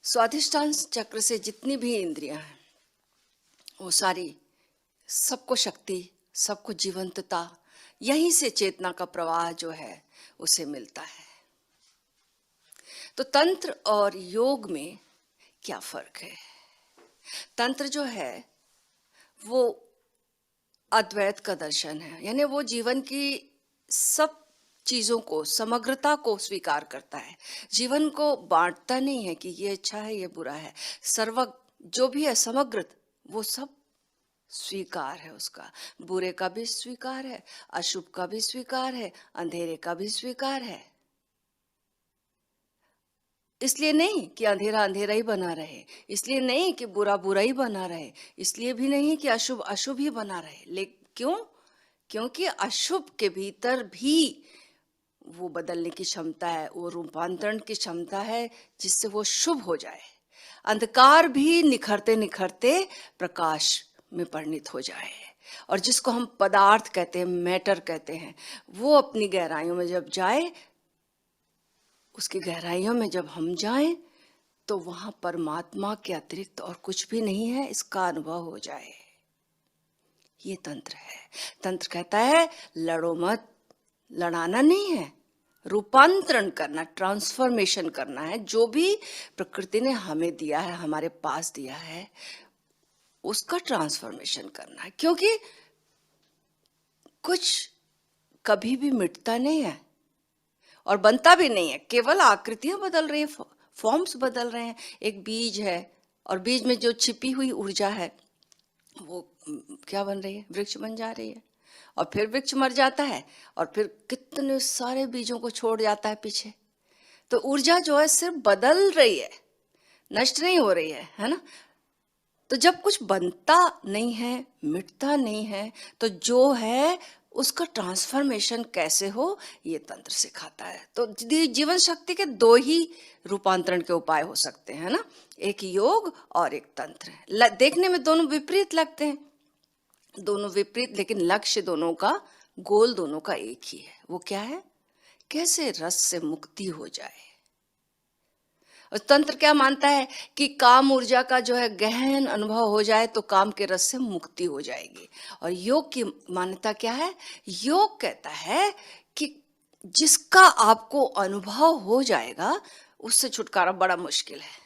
स्वाधिष्ठान चक्र से जितनी भी इंद्रियां हैं वो सारी, सबको शक्ति, सबको जीवंतता, यहीं से चेतना का प्रवाह जो है उसे मिलता है। तो तंत्र और योग में क्या फर्क है? तंत्र जो है वो अद्वैत का दर्शन है, यानी वो जीवन की सब चीजों को, समग्रता को स्वीकार करता है। जीवन को बांटता नहीं है कि ये अच्छा है ये बुरा है। सर्व जो भी है समग्र, वो सब स्वीकार है उसका। बुरे का भी स्वीकार है, अशुभ का भी स्वीकार है, अंधेरे का भी स्वीकार है। इसलिए नहीं कि अंधेरा अंधेरा ही बना रहे, इसलिए नहीं कि बुरा बुरा ही बना रहे, इसलिए भी नहीं कि अशुभ अशुभ ही बना रहे। लेकिन क्यों? क्योंकि अशुभ के भीतर भी वो बदलने की क्षमता है, वो रूपांतरण की क्षमता है जिससे वो शुभ हो जाए। अंधकार भी निखरते निखरते प्रकाश में परिणित हो जाए। और जिसको हम पदार्थ कहते हैं, मैटर कहते हैं, वो अपनी गहराइयों में जब जाए, उसकी गहराइयों में जब हम जाएं, तो वहां परमात्मा के अतिरिक्त और कुछ भी नहीं है, इसका अनुभव हो जाए। ये तंत्र है। तंत्र कहता है लड़ो मत, लड़ाना नहीं है, रूपांतरण करना, ट्रांसफॉर्मेशन करना है। जो भी प्रकृति ने हमें दिया है, हमारे पास दिया है, उसका ट्रांसफॉर्मेशन करना है। क्योंकि कुछ कभी भी मिटता नहीं है और बनता भी नहीं है, केवल आकृतियां बदल रही हैं, फॉर्म्स बदल रहे हैं। एक बीज है और बीज में जो छिपी हुई ऊर्जा है वो क्या बन रही है? वृक्ष बन जा रही है। और फिर वृक्ष मर जाता है और फिर कितने सारे बीजों को छोड़ जाता है पीछे। तो ऊर्जा जो है सिर्फ बदल रही है, नष्ट नहीं हो रही है ना? तो जब कुछ बनता नहीं है, मिटता नहीं है, तो जो है उसका ट्रांसफॉर्मेशन कैसे हो, ये तंत्र सिखाता है। तो जीवन शक्ति के दो ही रूपांतरण के उपाय हो सकते हैं ना, एक योग और एक तंत्र। देखने में दोनों विपरीत लगते हैं, दोनों विपरीत, लेकिन लक्ष्य दोनों का, गोल दोनों का एक ही है। वो क्या है? कैसे रस से मुक्ति हो जाए। और तंत्र क्या मानता है कि काम ऊर्जा का जो है गहन अनुभव हो जाए तो काम के रस से मुक्ति हो जाएगी। और योग की मान्यता क्या है? योग कहता है कि जिसका आपको अनुभव हो जाएगा उससे छुटकारा बड़ा मुश्किल है।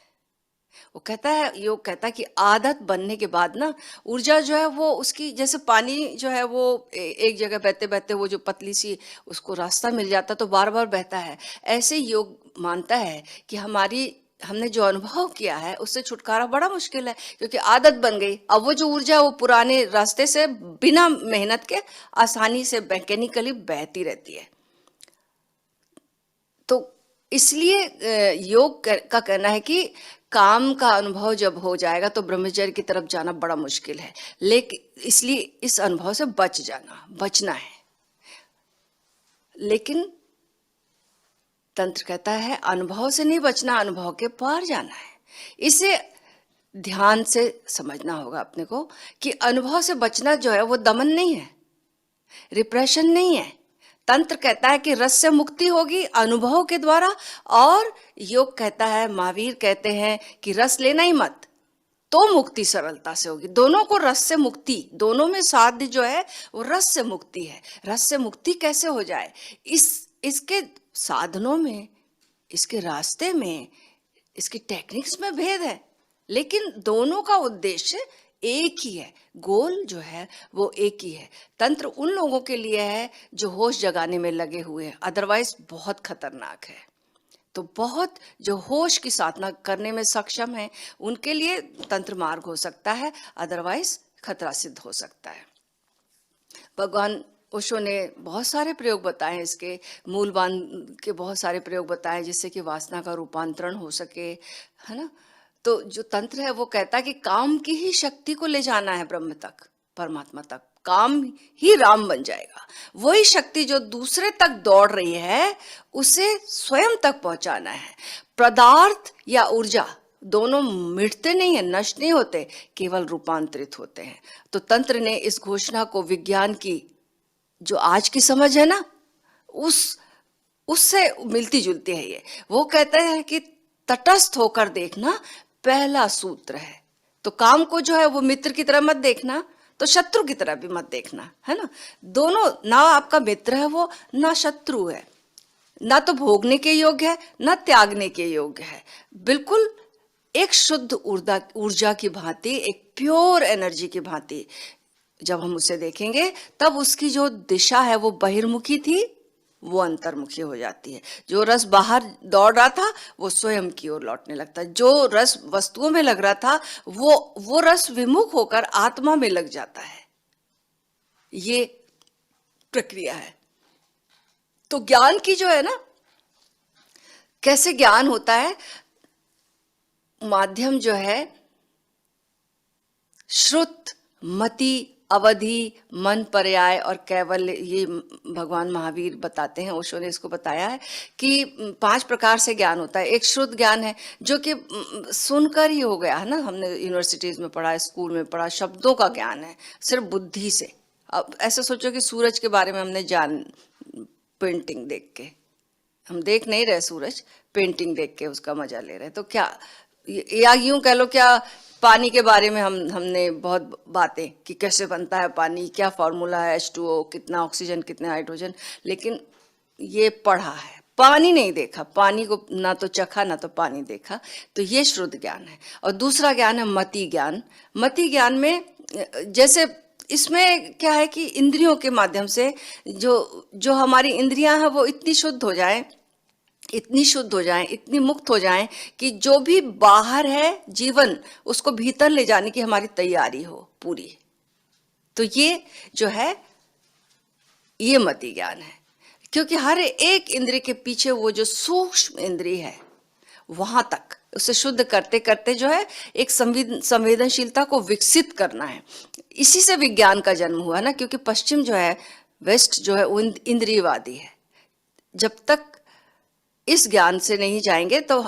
वो कहता है, योग कहता है कि आदत बनने के बाद ना ऊर्जा जो है वो उसकी, जैसे पानी जो है वो एक जगह बहते बहते वो जो पतली सी उसको रास्ता मिल जाता तो बार बार बहता है। ऐसे योग मानता है कि हमने जो अनुभव किया है उससे छुटकारा बड़ा मुश्किल है, क्योंकि आदत बन गई। अब वो जो ऊर्जा वो पुराने रास्ते से बिना मेहनत के आसानी से मैकेनिकली बहती रहती है। तो इसलिए योग का कहना है कि काम का अनुभव जब हो जाएगा तो ब्रह्मचर्य की तरफ जाना बड़ा मुश्किल है, लेकिन इसलिए इस अनुभव से बचना है। लेकिन तंत्र कहता है अनुभव से नहीं बचना, अनुभव के पार जाना है। इसे ध्यान से समझना होगा अपने को कि अनुभव से बचना जो है वो दमन नहीं है, रिप्रेशन नहीं है। तंत्र कहता है कि रस से मुक्ति होगी अनुभव के द्वारा, और योग कहता है, महावीर कहते हैं कि रस लेना ही मत, तो मुक्ति सरलता से होगी। दोनों को रस से मुक्ति, दोनों में साध्य जो है वो रस से मुक्ति है। रस से मुक्ति कैसे हो जाए, इसके साधनों में, इसके रास्ते में, इसकी टेक्निक्स में भेद है, लेकिन दोनों का उद्देश्य एक ही है, गोल जो है वो एक ही है। तंत्र उन लोगों के लिए है जो होश जगाने में लगे हुए हैं, अदरवाइज बहुत खतरनाक है। तो बहुत जो होश की साधना करने में सक्षम है उनके लिए तंत्र मार्ग हो सकता है, अदरवाइज खतरा सिद्ध हो सकता है। भगवान ओशो ने बहुत सारे प्रयोग बताए हैं, इसके मूलवान के बहुत सारे प्रयोग बताए जिससे कि वासना का रूपांतरण हो सके, है ना। तो जो तंत्र है वो कहता है कि काम की ही शक्ति को ले जाना है ब्रह्म तक, परमात्मा तक। काम ही राम बन जाएगा। वही शक्ति जो दूसरे तक दौड़ रही है उसे स्वयं तक पहुंचाना है। पदार्थ या ऊर्जा दोनों मिटते नहीं है, नष्ट नहीं होते, केवल रूपांतरित होते हैं। तो तंत्र ने इस घोषणा को विज्ञान की जो आज की समझ है ना उससे मिलती जुलती है। ये वो कहता है कि तटस्थ होकर देखना पहला सूत्र है। तो काम को जो है वो मित्र की तरह मत देखना, तो शत्रु की तरह भी मत देखना, है ना। दोनों, ना आपका मित्र है वो, ना शत्रु है, ना तो भोगने के योग्य है ना त्यागने के योग्य है। बिल्कुल एक शुद्ध ऊर्जा की भांति, एक प्योर एनर्जी की भांति जब हम उसे देखेंगे तब उसकी जो दिशा है वो बहिर्मुखी थी, वो अंतर्मुखी हो जाती है। जो रस बाहर दौड़ रहा था वो स्वयं की ओर लौटने लगता है। जो रस वस्तुओं में लग रहा था वो रस विमुख होकर आत्मा में लग जाता है। ये प्रक्रिया है। तो ज्ञान की जो है ना, कैसे ज्ञान होता है, माध्यम जो है श्रुत, मति, अवधि, मन, पर्याय और कैवल्य, ये भगवान महावीर बताते हैं, ओशो ने इसको बताया है कि 5 प्रकार से ज्ञान होता है। एक श्रुत ज्ञान है जो कि सुनकर ही हो गया है ना, हमने यूनिवर्सिटीज में पढ़ा, स्कूल में पढ़ा, शब्दों का ज्ञान है, सिर्फ बुद्धि से। अब ऐसा सोचो कि सूरज के बारे में हमने जान, पेंटिंग देख के, हम देख नहीं रहे सूरज, पेंटिंग देख के उसका मजा ले रहे, तो क्या, या यूं कह लो क्या, पानी के बारे में हमने बहुत बातें कि कैसे बनता है पानी, क्या फॉर्मूला है H2O, कितना ऑक्सीजन कितना हाइड्रोजन, लेकिन ये पढ़ा है, पानी नहीं देखा, पानी को ना तो चखा ना तो पानी देखा। तो ये श्रुत ज्ञान है। और दूसरा ज्ञान है मति ज्ञान। मति ज्ञान में जैसे इसमें क्या है कि इंद्रियों के माध्यम से जो हमारी इंद्रियां हैं वो इतनी शुद्ध हो जाए, इतनी शुद्ध हो जाएं, इतनी मुक्त हो जाएं कि जो भी बाहर है जीवन, उसको भीतर ले जाने की हमारी तैयारी हो पूरी। तो ये जो है ये मति ज्ञान है। क्योंकि हर एक इंद्रिय के पीछे वो जो सूक्ष्म इंद्रिय है, वहां तक उसे शुद्ध करते करते जो है एक संवेदनशीलता को विकसित करना है। इसी से विज्ञान का जन्म हुआ ना, क्योंकि पश्चिम जो है, वेस्ट जो है, वो इंद्रियवादी है। जब तक इस ज्ञान से नहीं जाएंगे तो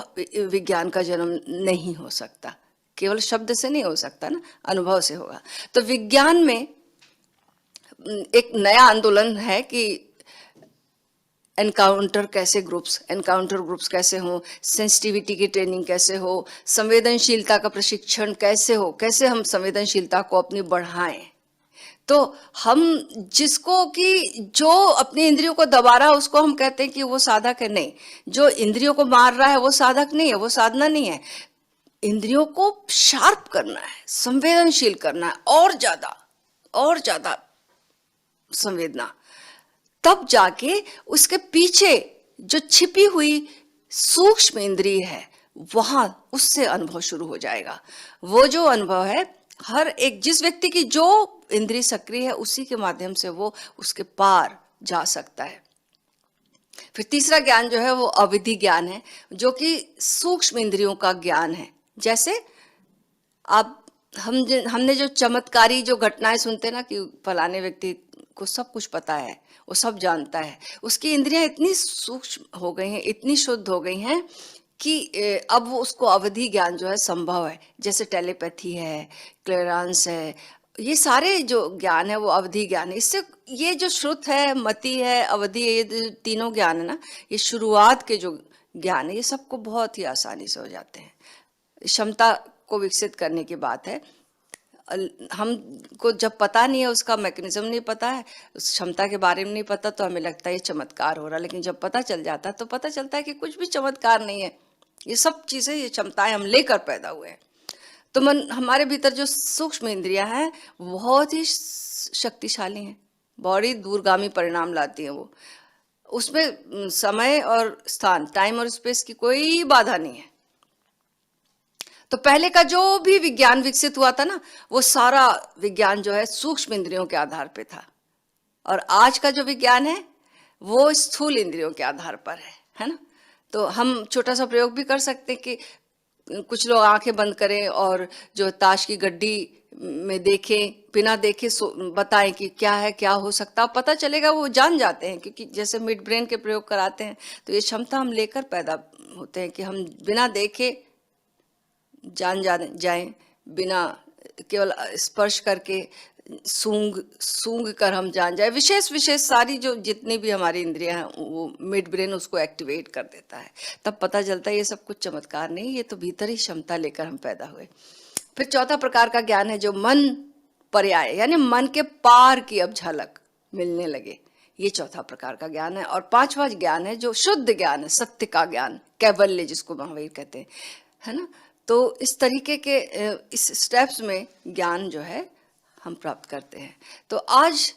विज्ञान का जन्म नहीं हो सकता। केवल शब्द से नहीं हो सकता ना, अनुभव से होगा। तो विज्ञान में एक नया आंदोलन है कि एनकाउंटर ग्रुप्स कैसे हो, सेंसिटिविटी की ट्रेनिंग कैसे हो, संवेदनशीलता का प्रशिक्षण कैसे हो, कैसे हम संवेदनशीलता को अपनी बढ़ाएं। तो हम जिसको कि जो अपनी इंद्रियों को दबा रहा है उसको हम कहते हैं कि वो साधक है। नहीं, जो इंद्रियों को मार रहा है वो साधक नहीं है, वो साधना नहीं है। इंद्रियों को शार्प करना है, संवेदनशील करना है, और ज्यादा संवेदना, तब जाके उसके पीछे जो छिपी हुई सूक्ष्म इंद्रिय है वहां उससे अनुभव शुरू हो जाएगा। वो जो अनुभव है, हर एक जिस व्यक्ति की जो इंद्रिय सक्रिय है उसी के माध्यम से वो उसके पार जा सकता है। फिर तीसरा ज्ञान जो है वो अविधि ज्ञान है, जो कि सूक्ष्म इंद्रियों का ज्ञान है। जैसे आप हमने जो चमत्कारी जो घटनाएं सुनते हैं ना कि फलाने व्यक्ति को सब कुछ पता है, वो सब जानता है, उसकी इंद्रियां इतनी सूक्ष्म हो गई हैं, इतनी शुद्ध हो गई हैं कि अब वो उसको अवधि ज्ञान जो है संभव है। जैसे टेलीपैथी है, क्लेरांस है, ये सारे जो ज्ञान है वो अवधि ज्ञान है। इससे ये जो श्रुत है, मति है, अवधि है, ये तीनों ज्ञान है ना, ये शुरुआत के जो ज्ञान है, ये सबको बहुत ही आसानी से हो जाते हैं। क्षमता को विकसित करने की बात है। हमको जब पता नहीं है, उसका मैकेनिज्म नहीं पता है, उस क्षमता के बारे में नहीं पता, तो हमें लगता है ये चमत्कार हो रहा है। लेकिन जब पता चल जाता है तो पता चलता है कि कुछ भी चमत्कार नहीं है, ये सब चीजें, ये क्षमताएं हम लेकर पैदा हुए हैं। तो मन, हमारे भीतर जो सूक्ष्म इंद्रियां हैं बहुत ही शक्तिशाली हैं, बड़ी दूरगामी परिणाम लाती हैं वो। उसमें समय और स्थान, टाइम और स्पेस की कोई बाधा नहीं है। तो पहले का जो भी विज्ञान विकसित हुआ था ना, वो सारा विज्ञान जो है सूक्ष्म इंद्रियों के आधार पे था। और आज का जो विज्ञान है वो स्थूल इंद्रियों के आधार पर है ना। तो हम छोटा सा प्रयोग भी कर सकते हैं कि कुछ लोग आंखें बंद करें और जो ताश की गड्डी में देखें, बिना देखे बताएं कि क्या है, क्या हो सकता, पता चलेगा, वो जान जाते हैं। क्योंकि जैसे मिड ब्रेन के प्रयोग कराते हैं, तो ये क्षमता हम लेकर पैदा होते हैं कि हम बिना देखे जान जाएं, बिना केवल स्पर्श करके सूंघ सूंघ कर हम जान जाए, विशेष विशेष सारी जो जितनी भी हमारी इंद्रियां हैं वो मिड ब्रेन उसको एक्टिवेट कर देता है। तब पता चलता है ये सब कुछ चमत्कार नहीं, ये तो भीतर ही क्षमता लेकर हम पैदा हुए। फिर चौथा प्रकार का ज्ञान है जो मन पर्याय, यानी मन के पार की अब झलक मिलने लगे, ये चौथा प्रकार का ज्ञान है। और पांचवा ज्ञान है जो शुद्ध ज्ञान है, सत्य का ज्ञान, कैवल्य जिसको महावीर कहते हैं, है ना। तो इस तरीके के इस स्टेप्स में ज्ञान जो है हम प्राप्त करते हैं। तो आज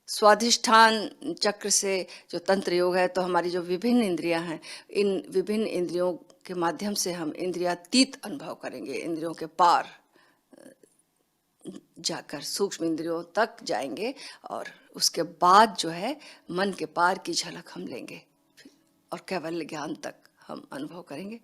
स्वाधिष्ठान चक्र से जो तंत्र योग है, तो हमारी जो विभिन्न इंद्रियां हैं, इन विभिन्न इंद्रियों के माध्यम से हम इंद्रियातीत अनुभव करेंगे, इंद्रियों के पार जाकर सूक्ष्म इंद्रियों तक जाएंगे, और उसके बाद जो है मन के पार की झलक हम लेंगे और कैवल्य ज्ञान तक हम अनुभव करेंगे।